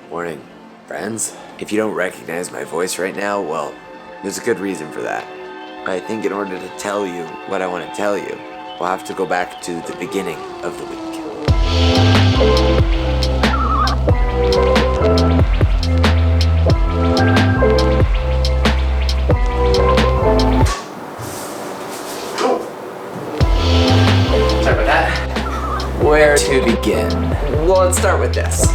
Morning, friends. If you don't recognize my voice right now, well, there's a good reason for that. I think in order to tell you what I want to tell you, we'll have to go back to the beginning of the week. Sorry about that. Where to begin? Well, let's start with this.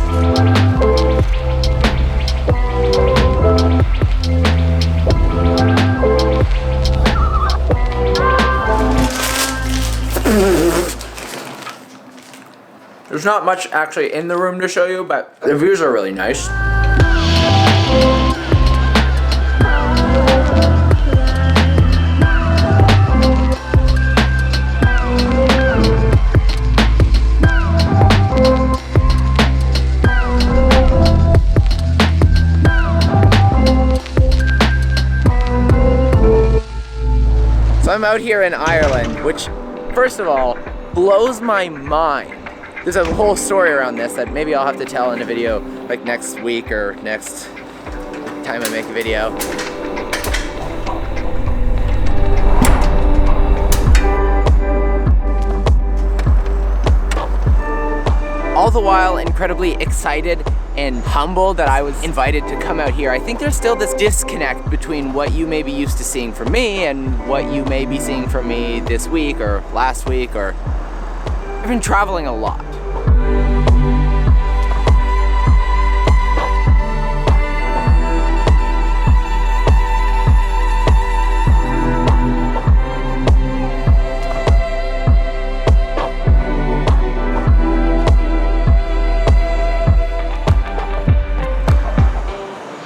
There's not much actually in the room to show you, but the views are really nice. So I'm out here in Ireland, which, first of all, blows my mind. There's a whole story around this that maybe I'll have to tell in a video like next week or next time I make a video. All the while incredibly excited and humbled that I was invited to come out here. I think there's still this disconnect between what you may be used to seeing from me and what you may be seeing from me this week or last week, or I've been traveling a lot.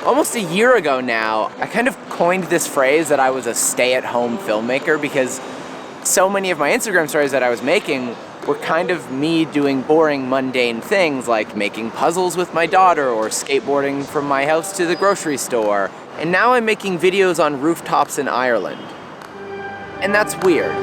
Almost a year ago now, I kind of coined this phrase that I was a stay-at-home filmmaker, because so many of my Instagram stories that I was making were kind of me doing boring, mundane things like making puzzles with my daughter or skateboarding from my house to the grocery store. And now I'm making videos on rooftops in Ireland. And that's weird.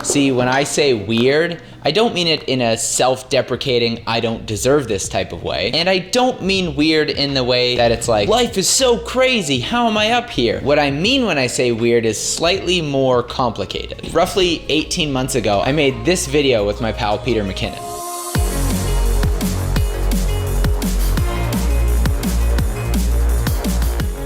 See, when I say weird, I don't mean it in a self-deprecating, I don't deserve this type of way. And I don't mean weird in the way that it's like, life is so crazy, how am I up here? What I mean when I say weird is slightly more complicated. Roughly 18 months ago, I made this video with my pal Peter McKinnon.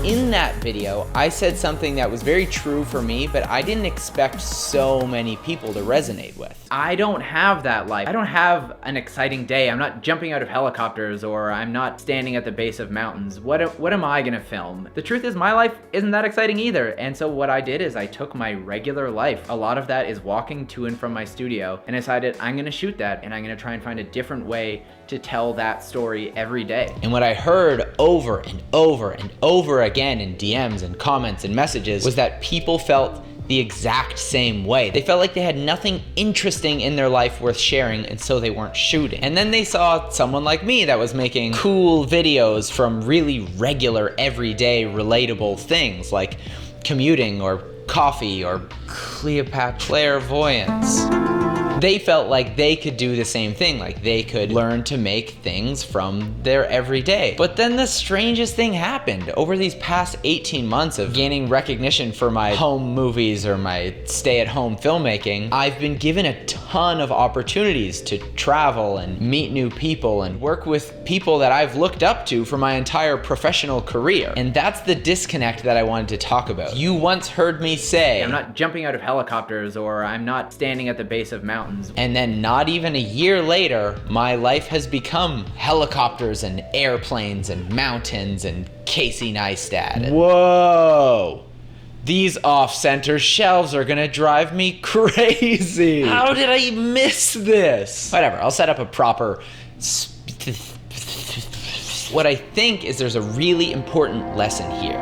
In that video, I said something that was very true for me, but I didn't expect so many people to resonate with. I don't have that life. I don't have an exciting day. I'm not jumping out of helicopters, or I'm not standing at the base of mountains. What am I gonna film? The truth is, my life isn't that exciting either. And so what I did is I took my regular life. A lot of that is walking to and from my studio, and I decided I'm gonna shoot that, and I'm gonna try and find a different way to tell that story every day. And what I heard over and over and over again in DMs and comments and messages was that people felt the exact same way. They felt like they had nothing interesting in their life worth sharing, and so they weren't shooting. And then they saw someone like me that was making cool videos from really regular, everyday, relatable things like commuting or coffee or Cleopatra clairvoyance. They felt like they could do the same thing, like they could learn to make things from their everyday. But then the strangest thing happened. Over these past 18 months of gaining recognition for my home movies or my stay-at-home filmmaking, I've been given a ton of opportunities to travel and meet new people and work with people that I've looked up to for my entire professional career. And that's the disconnect that I wanted to talk about. You once heard me say, I'm not jumping out of helicopters, or I'm not standing at the base of mountains. And then not even a year later, my life has become helicopters and airplanes and mountains and Casey Neistat. Whoa! These off-center shelves are gonna drive me crazy. How did I miss this? Whatever, I'll set up a proper What I think is there's a really important lesson here.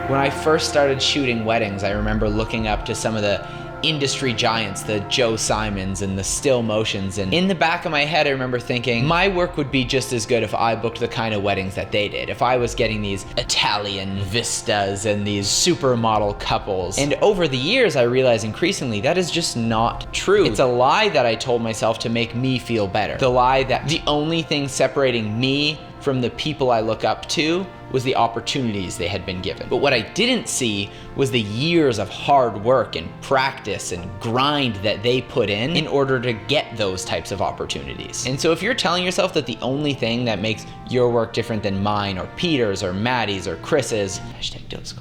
When I first started shooting weddings, I remember looking up to some of the industry giants, the Joe Simons and the Still Motions, and in the back of my head I remember thinking my work would be just as good if I booked the kind of weddings that they did, if I was getting these Italian vistas and these supermodel couples. And over the years I realized increasingly that is just not true. It's a lie that I told myself to make me feel better. The lie that the only thing separating me from the people I look up to was the opportunities they had been given. But what I didn't see was the years of hard work and practice and grind that they put in order to get those types of opportunities. And so if you're telling yourself that the only thing that makes your work different than mine or Peter's or Maddie's or Chris's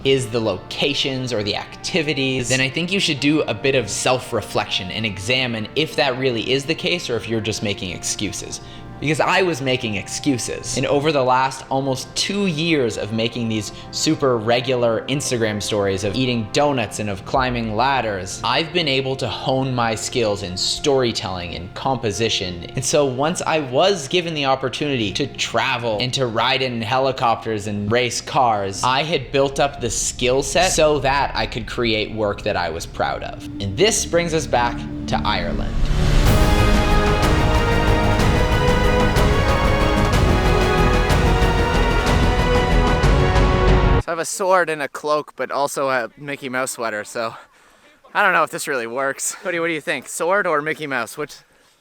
is the locations or the activities, then I think you should do a bit of self-reflection and examine if that really is the case or if you're just making excuses. Because I was making excuses. And over the last almost 2 years of making these super regular Instagram stories of eating donuts and of climbing ladders, I've been able to hone my skills in storytelling and composition. And so once I was given the opportunity to travel and to ride in helicopters and race cars, I had built up the skill set so that I could create work that I was proud of. And this brings us back to Ireland. I have a sword and a cloak, but also a Mickey Mouse sweater, so I don't know if this really works. Cody, what do you think? Sword or Mickey Mouse? Which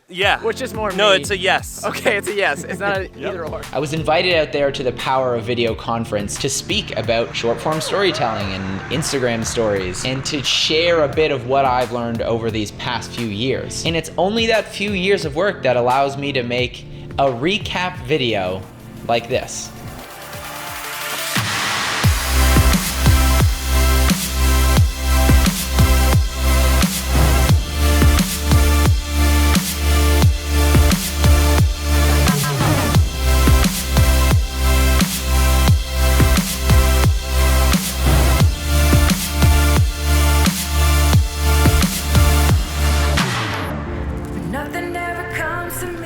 is more No, me? it's a yes. Okay, it's a yes. It's not an either or. I was invited out there to the Power of Video conference to speak about short form storytelling and Instagram stories and to share a bit of what I've learned over these past few years. And it's only that few years of work that allows me to make a recap video like this.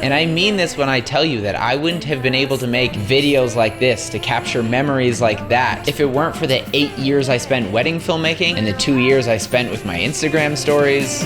And I mean this when I tell you that I wouldn't have been able to make videos like this, to capture memories like that, if it weren't for the 8 years I spent wedding filmmaking and the 2 years I spent with my Instagram stories.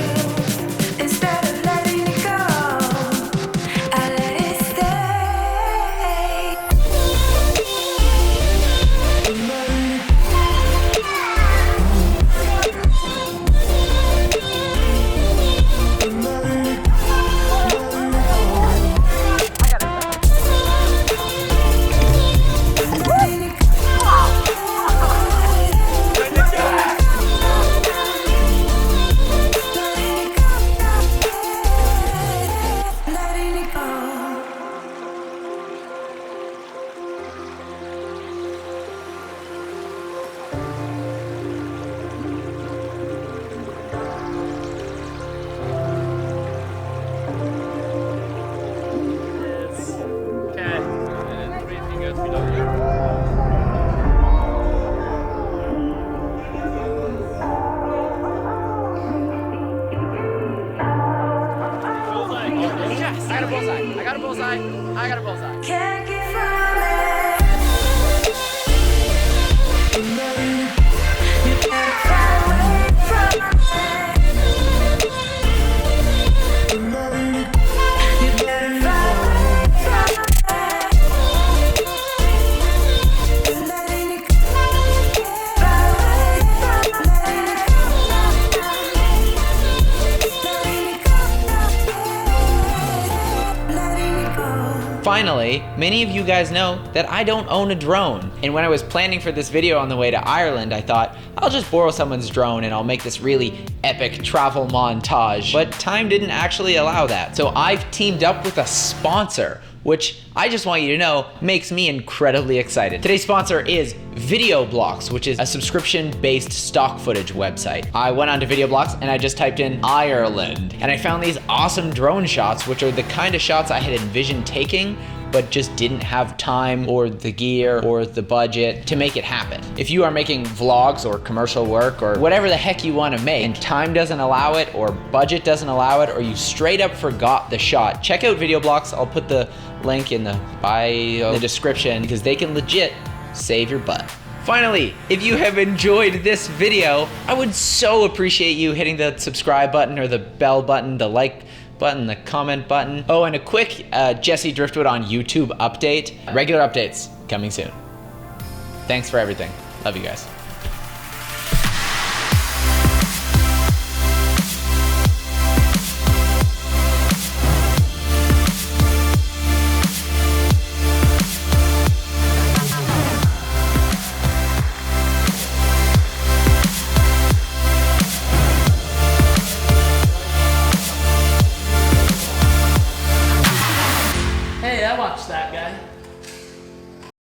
I got a bullseye. Can't get from it. You can't fly away from it. You can't fly away from it. Letting it go. Fly away from it. Letting it go. Letting it go. Finally, many of you guys know that I don't own a drone. And when I was planning for this video on the way to Ireland, I thought, I'll just borrow someone's drone and I'll make this really epic travel montage. But time didn't actually allow that. So I've teamed up with a sponsor, which I just want you to know makes me incredibly excited. Today's sponsor is VideoBlocks, which is a subscription-based stock footage website. I went onto VideoBlocks and I just typed in Ireland, and I found these awesome drone shots, which are the kind of shots I had envisioned taking but just didn't have time or the gear or the budget to make it happen. If you are making vlogs or commercial work or whatever the heck you want to make and time doesn't allow it or budget doesn't allow it or you straight up forgot the shot, check out Video Blocks. I'll put the link in the bio, the description, because they can legit save your butt. Finally, if you have enjoyed this video, I would so appreciate you hitting the subscribe button or the bell button, the like button, the comment button. Oh, and a quick Jesse Driftwood on YouTube update. Regular updates coming soon. Thanks for everything. Love you guys.